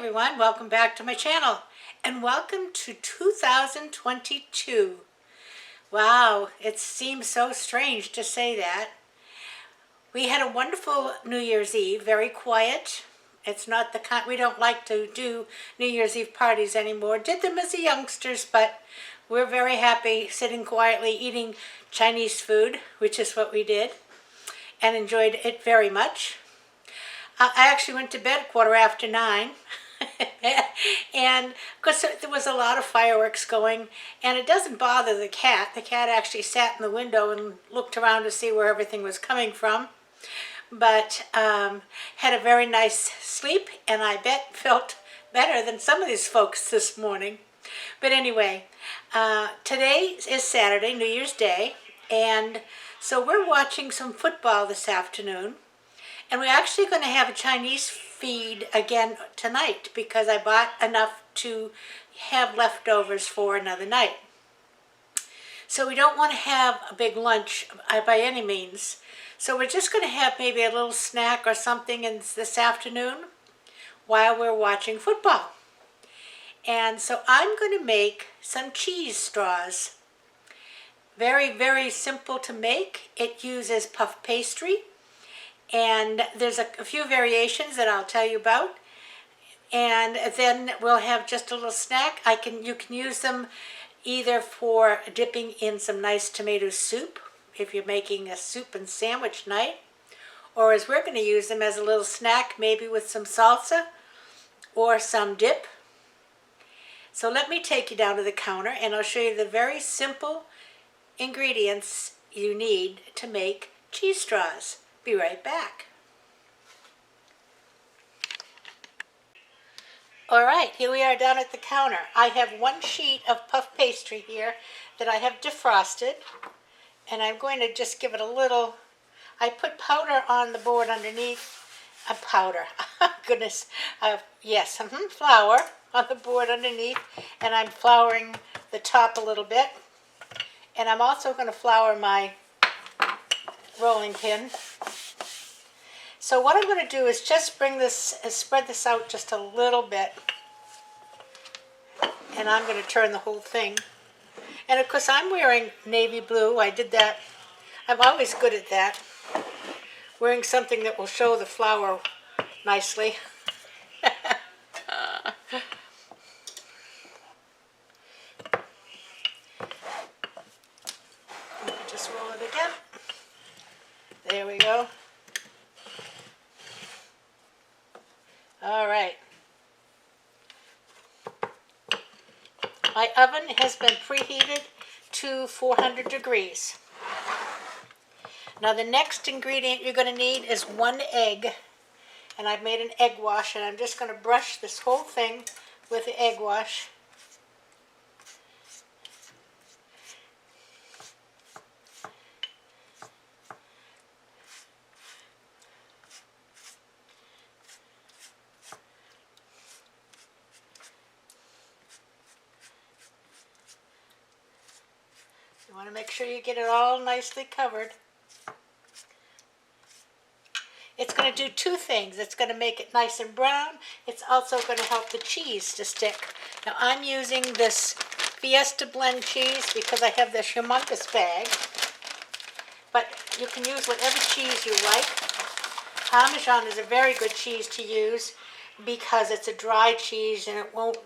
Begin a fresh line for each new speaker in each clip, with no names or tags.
everyone, welcome back to my channel and welcome to 2022. Wow, it seems so strange to say that. We had a wonderful New Year's Eve, very quiet. It's not the kind, we don't like to do New Year's Eve parties anymore. Did them as a youngsters, but we're very happy sitting quietly eating Chinese food, which is what we did, and enjoyed it very much. I actually went to bed 9:15, and because there was a lot of fireworks going, and it doesn't bother the cat. The cat actually sat in the window and looked around to see where everything was coming from, but had a very nice sleep, and I bet felt better than some of these folks this morning. But anyway, today is Saturday, New Year's Day, and so we're watching some football this afternoon. And we're actually going to have a Chinese feed again tonight because I bought enough to have leftovers for another night. So we don't want to have a big lunch by any means. So we're just going to have maybe a little snack or something this afternoon while we're watching football. And so I'm going to make some cheese straws. Very, very simple to make. It uses puff pastry. And there's a few variations that I'll tell you about. And then we'll have just a little snack. You can use them either for dipping in some nice tomato soup, if you're making a soup and sandwich night, or as we're going to use them as a little snack, maybe with some salsa or some dip. So let me take you down to the counter and I'll show you the very simple ingredients you need to make cheese straws. Be right back. All right, here we are down at the counter. I have one sheet of puff pastry here that I have defrosted, and I'm going to just give it a little. I put powder on the board underneath. Powder, goodness, yes, flour on the board underneath, and I'm flouring the top a little bit. And I'm also going to flour my rolling pin. So what I'm going to do is just spread this out just a little bit, and I'm going to turn the whole thing. And of course I'm wearing navy blue. I did that. I'm always good at that. Wearing something that will show the flour nicely. Just roll it again. There we go. All right. My oven has been preheated to 400 degrees. Now the next ingredient you're going to need is 1 egg. And I've made an egg wash, and I'm just going to brush this whole thing with the egg wash. You want to make sure you get it all nicely covered. It's going to do two things. It's going to make it nice and brown. It's also going to help the cheese to stick. Now I'm using this Fiesta blend cheese because I have this humongous bag. But you can use whatever cheese you like. Parmesan is a very good cheese to use because it's a dry cheese and it won't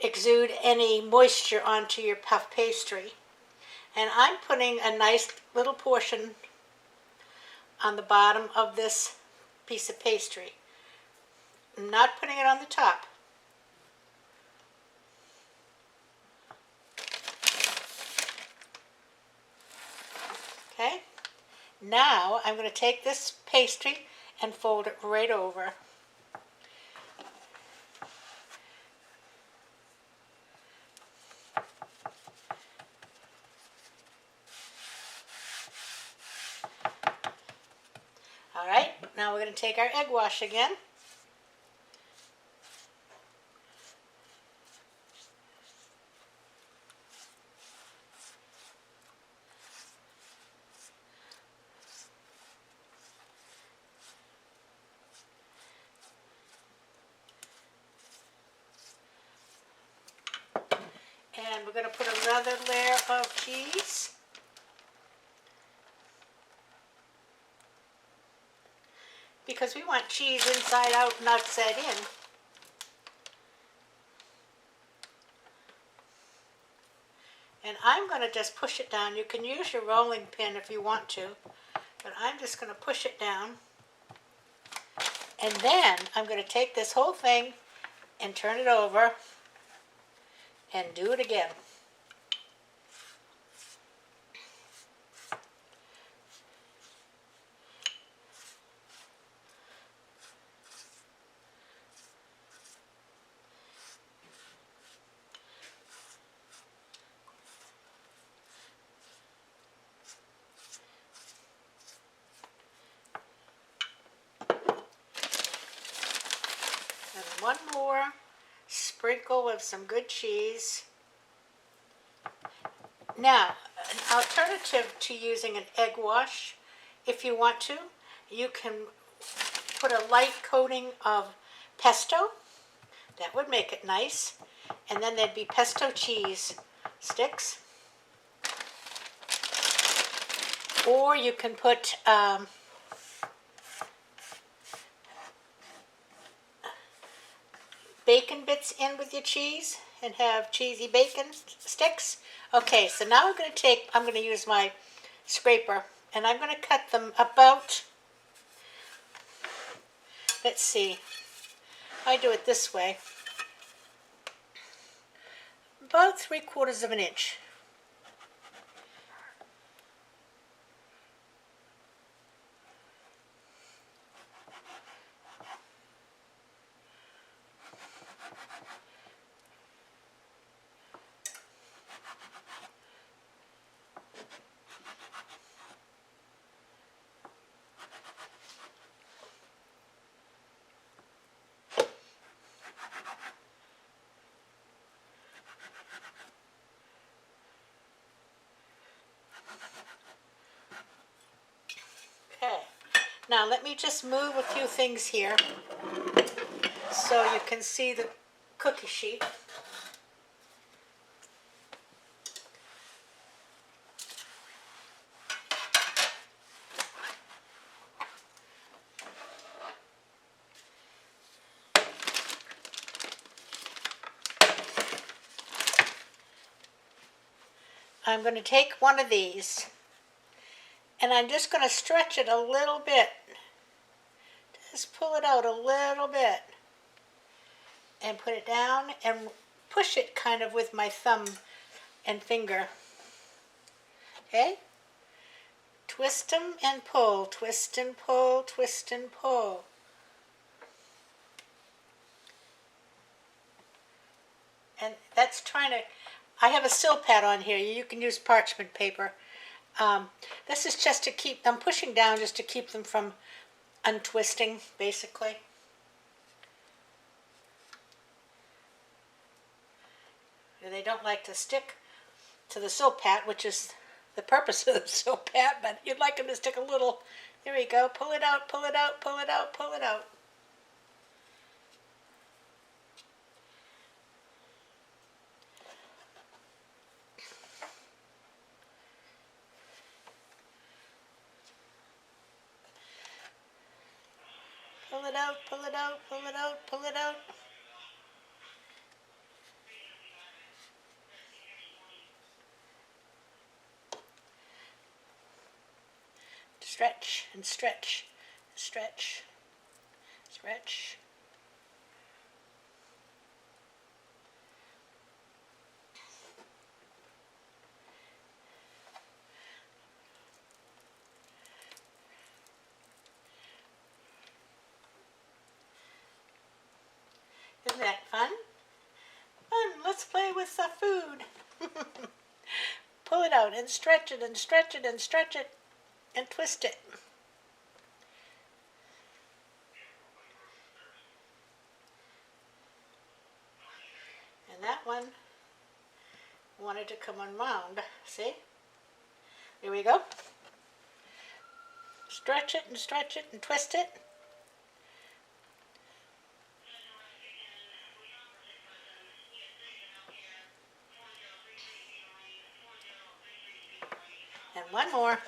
exude any moisture onto your puff pastry. And I'm putting a nice little portion on the bottom of this piece of pastry. I'm not putting it on the top. Okay? Now I'm going to take this pastry and fold it right over. All right, now we're going to take our egg wash again. going to put another layer of cheese. Because we want cheese inside out and outside in. And I'm going to just push it down. You can use your rolling pin if you want to, but I'm just going to push it down. And then I'm going to take this whole thing and turn it over and do it again. And one more sprinkle of some good cheese. Now, an alternative to using an egg wash, if you want to, you can put a light coating of pesto. That would make it nice. And then there'd be pesto cheese sticks. Or you can put bacon bits in with your cheese and have cheesy bacon sticks. Okay, so now I'm going to use my scraper and I'm going to cut them about, let's see, I do it this way, about 3/4 of an inch. Okay, now let me just move a few things here so you can see the cookie sheet. I'm going to take one of these and I'm just going to stretch it a little bit. Just pull it out a little bit and put it down and push it kind of with my thumb and finger. Okay? Twist them and pull, twist and pull, twist and pull. And that's trying to, I have a sill pad on here. You can use parchment paper. This is just to keep them pushing down, just to keep them from untwisting, basically. They don't like to stick to the sill pad, which is the purpose of the sill pad, but you'd like them to stick a little. There we go. Pull it out, pull it out, pull it out, pull it out. Pull it out, pull it out, pull it out, pull it out. Stretch and stretch, stretch, stretch. Isn't that fun? Fun, let's play with the food. Pull it out and stretch it and stretch it and stretch it and twist it. And that one wanted to come unwound. See? Here we go. Stretch it and twist it. One more.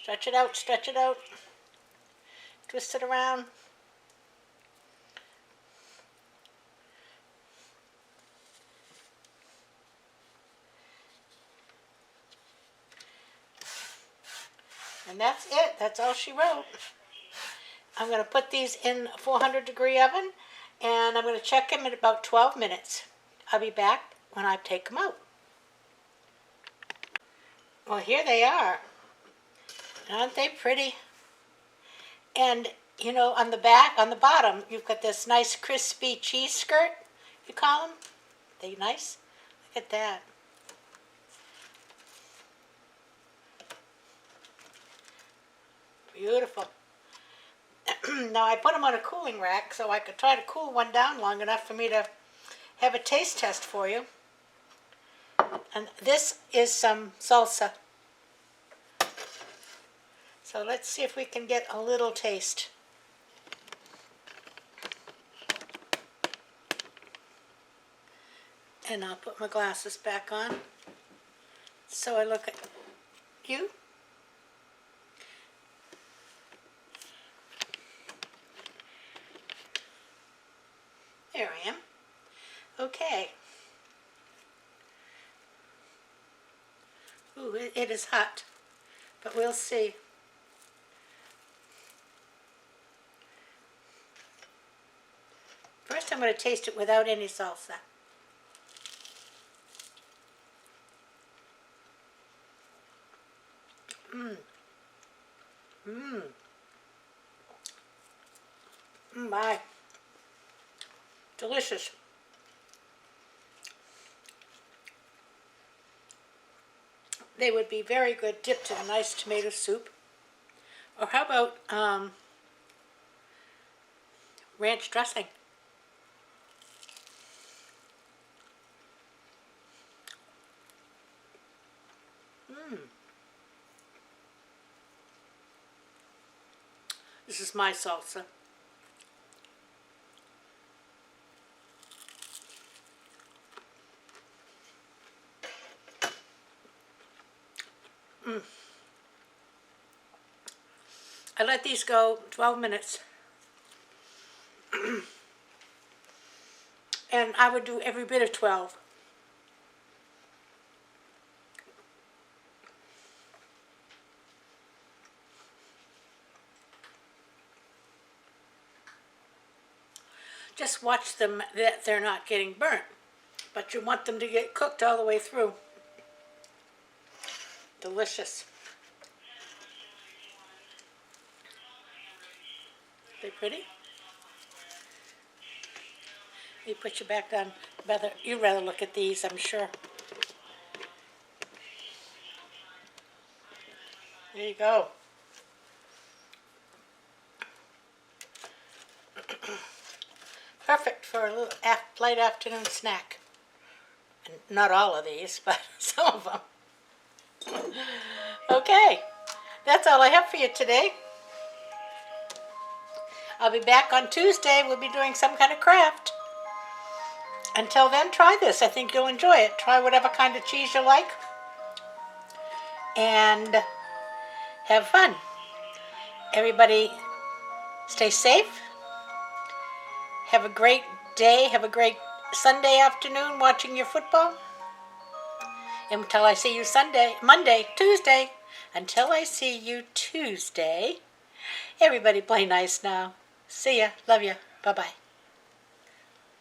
Stretch it out, stretch it out. Twist it around. And that's it. That's all she wrote. I'm going to put these in a 400-degree oven, and I'm going to check them in about 12 minutes. I'll be back when I take them out. Well, here they are. Aren't they pretty? And, you know, on the back, on the bottom, you've got this nice crispy cheese skirt, you call them. They nice? Look at that. Beautiful. Now I put them on a cooling rack so I could try to cool one down long enough for me to have a taste test for you. And this is some salsa. So let's see if we can get a little taste. And I'll put my glasses back on so I look at you. There I am. Okay. Ooh, it is hot, but we'll see. First I'm going to taste it without any salsa. My. Delicious. They would be very good dipped in a nice tomato soup. Or how about ranch dressing? This is my salsa. I let these go 12 minutes. And I would do every bit of 12. Just watch them that they're not getting burnt, but you want them to get cooked all the way through. Delicious. They pretty? You put you back on. You'd rather look at these, I'm sure. There you go. Perfect for a little light afternoon snack. And not all of these, but some of them. Okay, that's all I have for you today. I'll be back on Tuesday. We'll be doing some kind of craft. Until then, try this. I think you'll enjoy it. Try whatever kind of cheese you like. And have fun. Everybody stay safe. Have a great day. Have a great Sunday afternoon watching your football. Until I see you Monday, Tuesday. Until I see you Tuesday. Everybody play nice now. See ya. Love ya. Bye-bye.